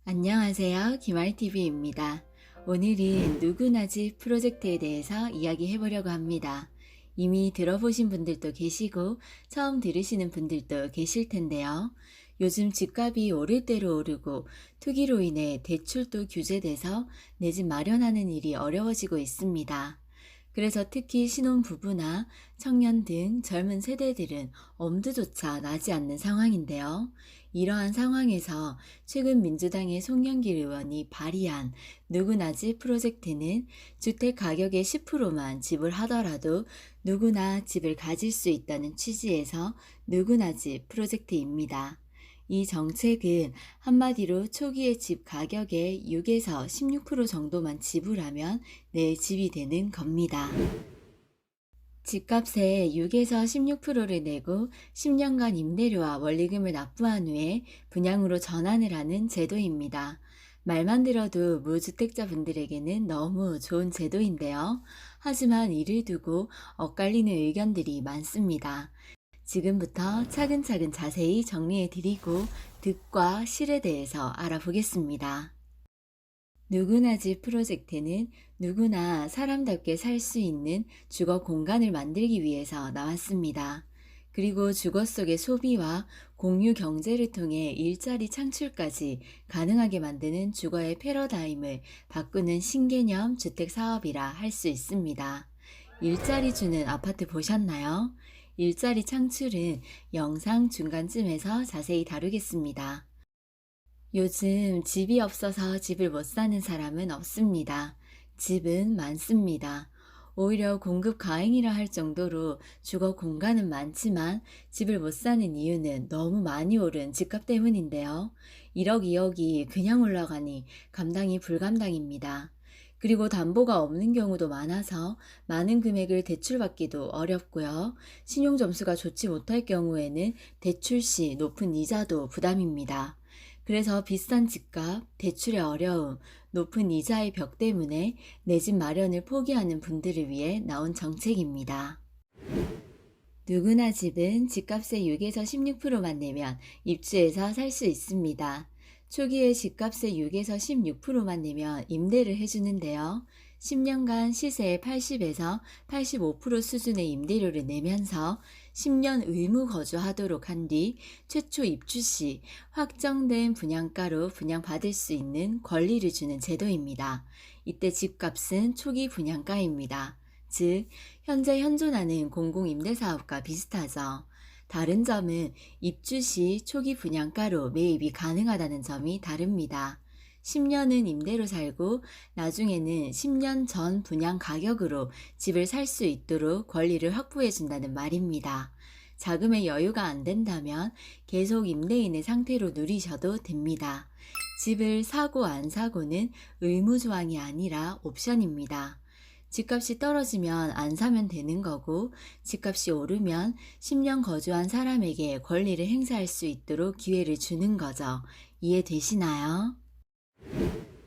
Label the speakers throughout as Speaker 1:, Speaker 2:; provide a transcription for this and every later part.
Speaker 1: 안녕하세요. 김알TV입니다. 오늘은 누구나 집 프로젝트에 대해서 이야기해 보려고 합니다. 이미 들어보신 분들도 계시고 처음 들으시는 분들도 계실 텐데요. 요즘 집값이 오를 대로 오르고 투기로 인해 대출도 규제돼서 내 집 마련하는 일이 어려워지고 있습니다. 그래서 특히 신혼부부나 청년 등 젊은 세대들은 엄두조차 나지 않는 상황인데요. 이러한 상황에서 최근 민주당의 송영길 의원이 발의한 누구나 집 프로젝트는 주택 가격의 10%만 지불하더라도 누구나 집을 가질 수 있다는 취지에서 누구나 집 프로젝트입니다. 이 정책은 한마디로 초기의 집 가격의 6에서 16% 정도만 지불하면 내 집이 되는 겁니다. 집값의 6에서 16%를 내고 10년간 임대료와 원리금을 납부한 후에 분양으로 전환을 하는 제도입니다. 말만 들어도 무주택자분들에게는 너무 좋은 제도인데요. 하지만 이를 두고 엇갈리는 의견들이 많습니다. 지금부터 차근차근 자세히 정리해 드리고 득과 실에 대해서 알아보겠습니다. 누구나 집 프로젝트는 누구나 사람답게 살 수 있는 주거 공간을 만들기 위해서 나왔습니다. 그리고 주거 속의 소비와 공유 경제를 통해 일자리 창출까지 가능하게 만드는 주거의 패러다임을 바꾸는 신개념 주택 사업이라 할 수 있습니다. 일자리 주는 아파트 보셨나요? 일자리 창출은 영상 중간쯤에서 자세히 다루겠습니다. 요즘 집이 없어서 집을 못 사는 사람은 없습니다. 집은 많습니다. 오히려 공급 과잉이라 할 정도로 주거 공간은 많지만 집을 못 사는 이유는 너무 많이 오른 집값 때문인데요. 1억, 2억이 그냥 올라가니 감당이 불감당입니다. 그리고 담보가 없는 경우도 많아서 많은 금액을 대출받기도 어렵고요. 신용 점수가 좋지 못할 경우에는 대출 시 높은 이자도 부담입니다. 그래서 비싼 집값, 대출의 어려움, 높은 이자의 벽 때문에 내 집 마련을 포기하는 분들을 위해 나온 정책입니다. 누구나 집은 집값의 6에서 16%만 내면 입주해서 살 수 있습니다. 초기에 집값의 6에서 16%만 내면 임대를 해주는데요. 10년간 시세의 80에서 85% 수준의 임대료를 내면서 10년 의무 거주하도록 한 뒤 최초 입주 시 확정된 분양가로 분양받을 수 있는 권리를 주는 제도입니다. 이때 집값은 초기 분양가입니다. 즉, 현재 현존하는 공공임대사업과 비슷하죠. 다른 점은 입주 시 초기 분양가로 매입이 가능하다는 점이 다릅니다. 10년은 임대로 살고 나중에는 10년 전 분양 가격으로 집을 살 수 있도록 권리를 확보해 준다는 말입니다. 자금의 여유가 안 된다면 계속 임대인의 상태로 누리셔도 됩니다. 집을 사고 안 사고는 의무조항이 아니라 옵션입니다. 집값이 떨어지면 안 사면 되는 거고, 집값이 오르면 10년 거주한 사람에게 권리를 행사할 수 있도록 기회를 주는 거죠. 이해되시나요?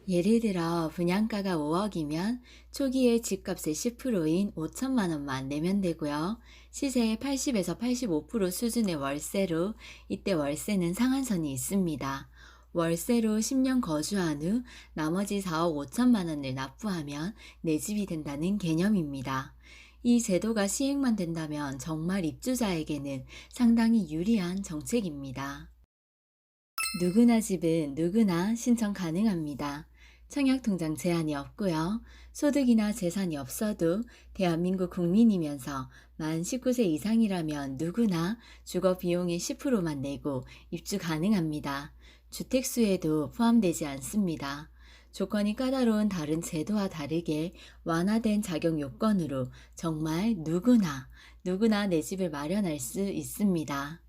Speaker 1: 예를 들어 분양가가 5억이면 초기에 집값의 10%인 5천만 원만 내면 되고요. 시세의 80에서 85% 수준의 월세로 이때 월세는 상한선이 있습니다. 월세로 10년 거주한 후 나머지 4억 5천만 원을 납부하면 내 집이 된다는 개념입니다. 이 제도가 시행만 된다면 정말 입주자에게는 상당히 유리한 정책입니다. 누구나 집은 누구나 신청 가능합니다. 청약통장 제한이 없고요. 소득이나 재산이 없어도 대한민국 국민이면서 만 19세 이상이라면 누구나 주거 비용의 10%만 내고 입주 가능합니다. 주택수에도 포함되지 않습니다. 조건이 까다로운 다른 제도와 다르게 완화된 자격 요건으로 정말 누구나 내 집을 마련할 수 있습니다.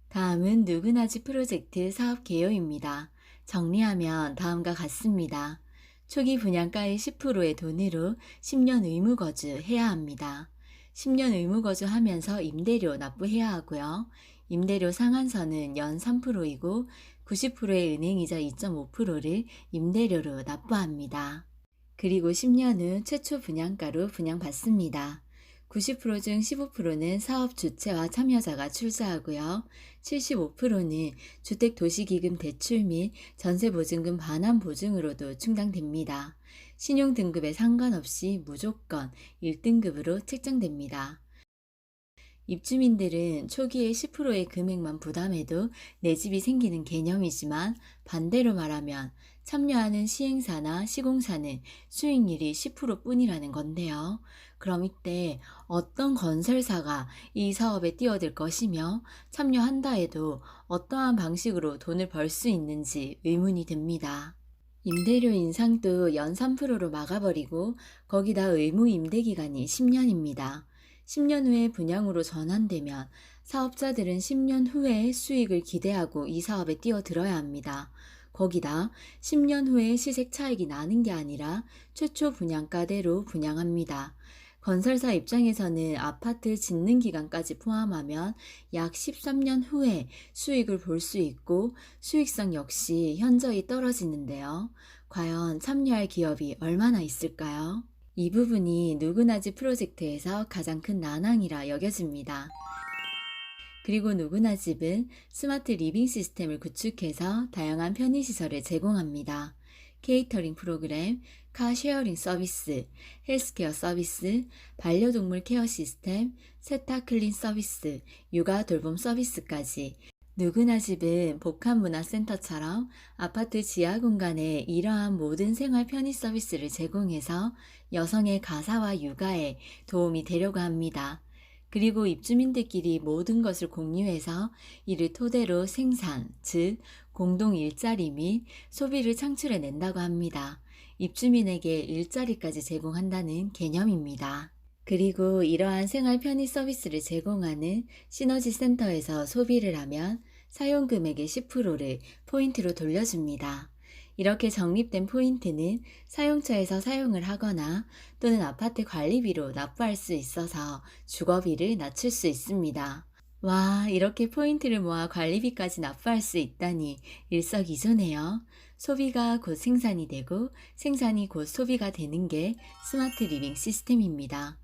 Speaker 1: 다음은 누구나 집 프로젝트 사업 개요입니다. 정리하면 다음과 같습니다. 초기 분양가의 10%의 돈으로 10년 의무 거주해야 합니다. 10년 의무 거주하면서 임대료 납부해야 하고요. 임대료 상한선은 연 3%이고 90%의 은행이자 2.5%를 임대료로 납부합니다. 그리고 10년 후 최초 분양가로 분양받습니다. 90%중 15%는 사업 주체와 참여자가 출자하고요. 75%는 주택도시기금 대출 및 전세보증금 반환 보증으로도 충당됩니다. 신용등급에 상관없이 무조건 1등급으로 책정됩니다. 입주민들은 초기에 10%의 금액만 부담해도 내 집이 생기는 개념이지만 반대로 말하면 참여하는 시행사나 시공사는 수익률이 10%뿐이라는 건데요. 그럼 이때 어떤 건설사가 이 사업에 뛰어들 것이며 참여한다 해도 어떠한 방식으로 돈을 벌 수 있는지 의문이 듭니다. 임대료 인상도 연 3%로 막아버리고 거기다 의무 임대 기간이 10년입니다. 10년 후에 분양으로 전환되면 사업자들은 10년 후에 수익을 기대하고 이 사업에 뛰어들어야 합니다. 거기다 10년 후에 시세 차익이 나는 게 아니라 최초 분양가대로 분양합니다. 건설사 입장에서는 아파트 짓는 기간까지 포함하면 약 13년 후에 수익을 볼 수 있고 수익성 역시 현저히 떨어지는데요. 과연 참여할 기업이 얼마나 있을까요? 이 부분이 누구나집 프로젝트에서 가장 큰 난항이라 여겨집니다. 그리고 누구나집은 스마트 리빙 시스템을 구축해서 다양한 편의시설을 제공합니다. 케이터링 프로그램, 카쉐어링 서비스, 헬스케어 서비스, 반려동물 케어 시스템, 세탁 클린 서비스, 육아 돌봄 서비스까지 누구나집은 복합문화센터처럼 아파트 지하 공간에 이러한 모든 생활 편의 서비스를 제공해서 여성의 가사와 육아에 도움이 되려고 합니다. 그리고 입주민들끼리 모든 것을 공유해서 이를 토대로 생산, 즉 공동 일자리 및 소비를 창출해낸다고 합니다. 입주민에게 일자리까지 제공한다는 개념입니다. 그리고 이러한 생활 편의 서비스를 제공하는 시너지 센터에서 소비를 하면 사용 금액의 10%를 포인트로 돌려줍니다. 이렇게 적립된 포인트는 사용처에서 사용을 하거나 또는 아파트 관리비로 납부할 수 있어서 주거비를 낮출 수 있습니다. 와, 이렇게 포인트를 모아 관리비까지 납부할 수 있다니 일석이조네요. 소비가 곧 생산이 되고 생산이 곧 소비가 되는 게 스마트 리빙 시스템입니다.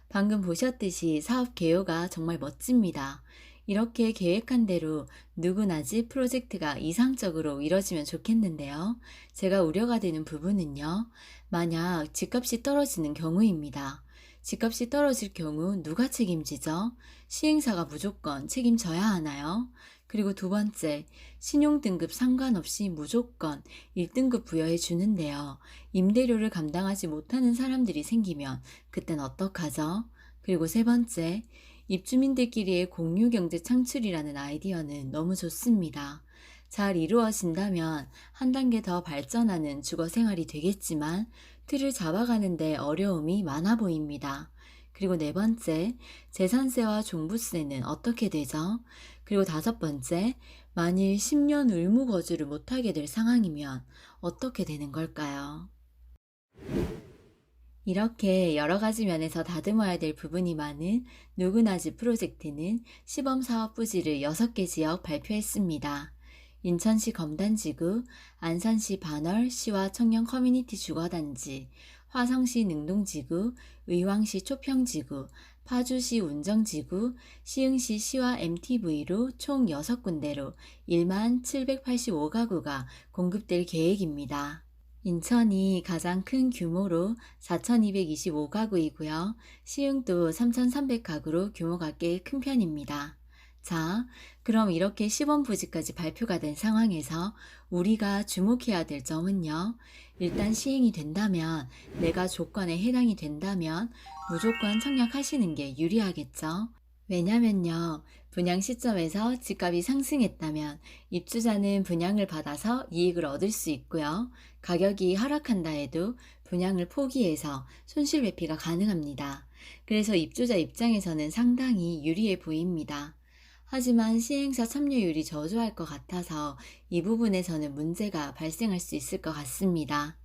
Speaker 1: 방금 보셨듯이 사업 개요가 정말 멋집니다. 이렇게 계획한 대로 누구나집 프로젝트가 이상적으로 이뤄지면 좋겠는데요. 제가 우려가 되는 부분은요. 만약 집값이 떨어지는 경우입니다. 집값이 떨어질 경우 누가 책임지죠? 시행사가 무조건 책임져야 하나요? 그리고 두 번째, 신용등급 상관없이 무조건 1등급 부여해 주는데요. 임대료를 감당하지 못하는 사람들이 생기면 그땐 어떡하죠? 그리고 세 번째, 입주민들끼리의 공유 경제 창출이라는 아이디어는 너무 좋습니다. 잘 이루어진다면 한 단계 더 발전하는 주거 생활이 되겠지만 틀을 잡아가는데 어려움이 많아 보입니다. 그리고 네 번째, 재산세와 종부세는 어떻게 되죠? 그리고 다섯 번째, 만일 10년 의무 거주를 못하게 될 상황이면 어떻게 되는 걸까요? 이렇게 여러 가지 면에서 다듬어야 될 부분이 많은 누구나집 프로젝트는 시범 사업 부지를 6개 지역 발표했습니다. 인천시 검단지구, 안산시 반월 시와 청년 커뮤니티 주거단지, 화성시 능동지구, 의왕시 초평지구, 파주시 운정지구, 시흥시 시와 MTV로 총 6군데로 1만 785가구가 공급될 계획입니다. 인천이 가장 큰 규모로 4,225가구이고요. 시흥도 3,300가구로 규모가 꽤 큰 편입니다. 자, 그럼 이렇게 시범 부지까지 발표가 된 상황에서 우리가 주목해야 될 점은요. 일단 시행이 된다면, 내가 조건에 해당이 된다면 무조건 청약하시는 게 유리하겠죠. 왜냐면요. 분양 시점에서 집값이 상승했다면 입주자는 분양을 받아서 이익을 얻을 수 있고요. 가격이 하락한다 해도 분양을 포기해서 손실 회피가 가능합니다. 그래서 입주자 입장에서는 상당히 유리해 보입니다. 하지만 시행사 참여율이 저조할 것 같아서 이 부분에서는 문제가 발생할 수 있을 것 같습니다.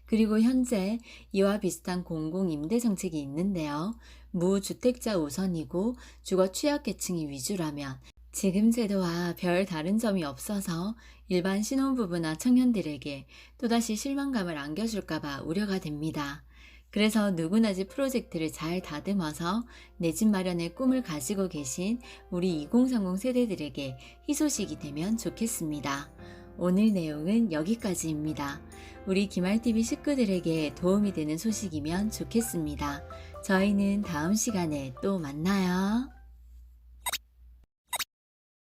Speaker 1: 그리고 현재 이와 비슷한 공공임대 정책이 있는데요. 무주택자 우선이고 주거 취약계층이 위주라면 지금 제도와 별 다른 점이 없어서 일반 신혼부부나 청년들에게 또다시 실망감을 안겨줄까봐 우려가 됩니다. 그래서 누구나 집 프로젝트를 잘 다듬어서 내 집 마련의 꿈을 가지고 계신 우리 2030 세대들에게 희소식이 되면 좋겠습니다. 오늘 내용은 여기까지입니다. 우리 기말TV 식구들에게 도움이 되는 소식이면 좋겠습니다. 저희는 다음 시간에 또 만나요.